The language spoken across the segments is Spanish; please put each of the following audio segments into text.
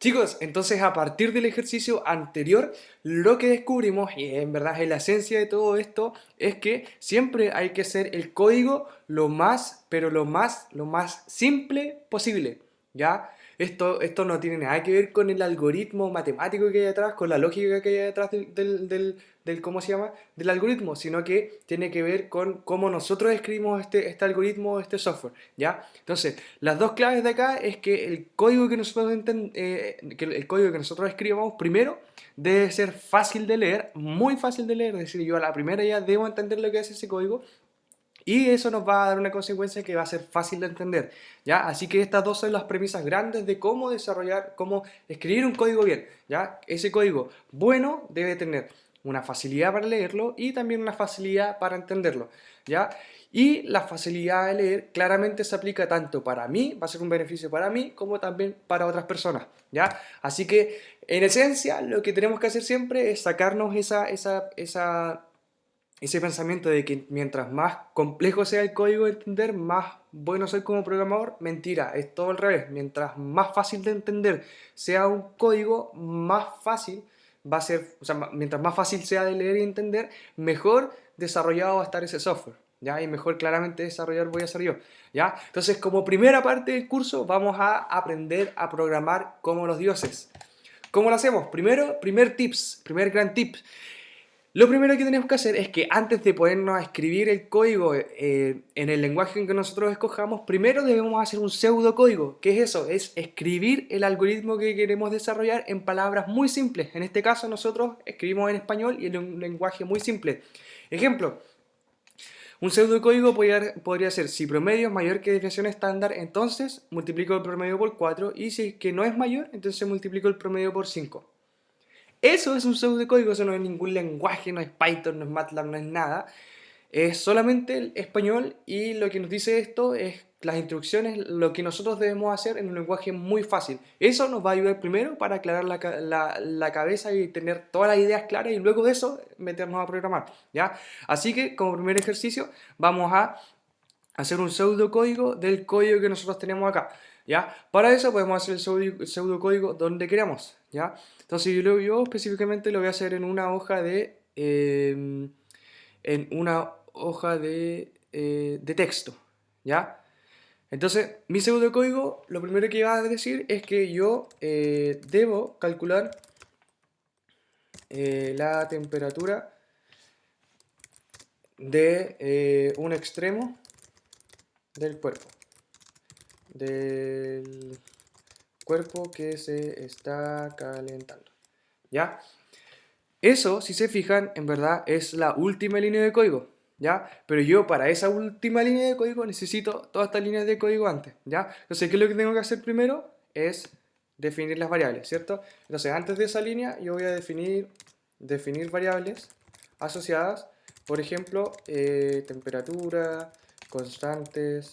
Chicos, entonces a partir del ejercicio anterior, lo que descubrimos, y en verdad es la esencia de todo esto, es que siempre hay que hacer el código lo más, pero lo más simple posible, ¿ya? Esto no tiene nada que ver con el algoritmo matemático que hay detrás, con la lógica que hay detrás ¿cómo se llama? Del algoritmo, sino que tiene que ver con cómo nosotros escribimos este algoritmo, este software, ¿ya? Entonces, las dos claves de acá es que el código el código que nosotros escribamos primero debe ser fácil de leer, muy fácil de leer, es decir, yo a la primera ya debo entender lo que es ese código y eso nos va a dar una consecuencia que va a ser fácil de entender, ¿ya? Así que estas dos son las premisas grandes de cómo desarrollar, cómo escribir un código bien, ¿ya? Ese código bueno debe tener una facilidad para leerlo y también una facilidad para entenderlo, ¿ya? Y la facilidad de leer claramente se aplica tanto para mí, va a ser un beneficio para mí, como también para otras personas, ¿ya? Así que, en esencia, lo que tenemos que hacer siempre es sacarnos ese pensamiento de que mientras más complejo sea el código de entender, más bueno soy como programador. Mentira, es todo al revés. Mientras más fácil de entender sea un código, más fácil va a ser, o sea, mientras más fácil sea de leer y entender, mejor desarrollado va a estar ese software, ¿ya? Y mejor claramente desarrollar voy a ser yo, ¿ya? Entonces, como primera parte del curso, vamos a aprender a programar como los dioses. ¿Cómo lo hacemos? Primer gran tip. Lo primero que tenemos que hacer es que antes de ponernos a escribir el código en el lenguaje en que nosotros escojamos, primero debemos hacer un pseudocódigo. ¿Qué es eso? Es escribir el algoritmo que queremos desarrollar en palabras muy simples. En este caso nosotros escribimos en español y en un lenguaje muy simple. Ejemplo, un pseudocódigo podría ser: si promedio es mayor que desviación estándar, entonces multiplico el promedio por 4, y si es que no es mayor, entonces multiplico el promedio por 5. Eso es un pseudocódigo, eso no es ningún lenguaje, no es Python, no es MATLAB, no es nada. Es solamente el español, y lo que nos dice esto es las instrucciones, lo que nosotros debemos hacer en un lenguaje muy fácil. Eso nos va a ayudar primero para aclarar la cabeza y tener todas las ideas claras, y luego de eso meternos a programar, ¿ya? Así que como primer ejercicio vamos a hacer un pseudocódigo del código que nosotros tenemos acá, ¿ya? Para eso podemos hacer el pseudocódigo donde queramos, ¿ya? Entonces yo específicamente lo voy a hacer en una hoja de texto, ¿ya? Entonces, mi pseudocódigo, lo primero que va a decir es que yo debo calcular la temperatura de un extremo del cuerpo que se está calentando, ¿ya? Eso, si se fijan, en verdad es la última línea de código, ¿ya? Pero yo para esa última línea de código necesito todas estas líneas de código antes, ¿ya? Entonces, ¿qué es lo que tengo que hacer primero? Es definir las variables, ¿cierto? Entonces, antes de esa línea, yo voy a definir variables asociadas, por ejemplo, temperatura, constantes,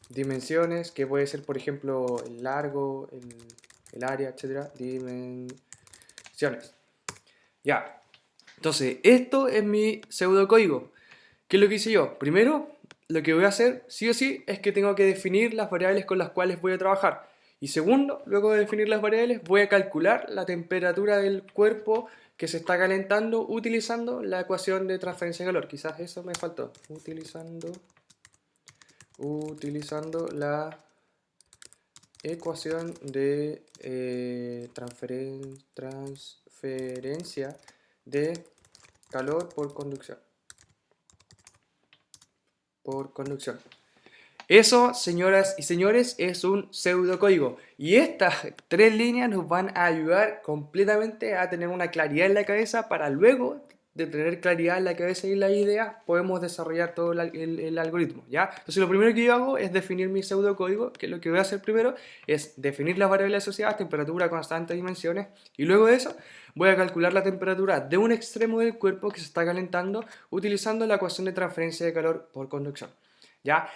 dimensiones, que puede ser, por ejemplo, el largo, el área, etcétera. Dimensiones. Ya. Entonces, esto es mi pseudocódigo. ¿Qué es lo que hice yo? Primero, lo que voy a hacer, sí o sí, es que tengo que definir las variables con las cuales voy a trabajar. Y segundo, luego de definir las variables, voy a calcular la temperatura del cuerpo que se está calentando utilizando la ecuación de transferencia de calor. Quizás eso me faltó. Utilizando la ecuación de transferencia de calor por conducción. Eso, señoras y señores, es un pseudocódigo. Y estas tres líneas nos van a ayudar completamente a tener una claridad en la cabeza, para luego de tener claridad en la cabeza y las ideas, podemos desarrollar todo el algoritmo, ¿ya? Entonces lo primero que yo hago es definir mi pseudocódigo, que lo que voy a hacer primero es definir las variables asociadas: temperatura, constante, dimensiones, y luego de eso voy a calcular la temperatura de un extremo del cuerpo que se está calentando utilizando la ecuación de transferencia de calor por conducción, ¿ya?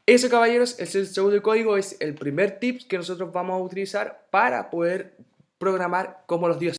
Eso, caballeros, es el pseudocódigo, es el primer tip que nosotros vamos a utilizar para poder programar como los dioses.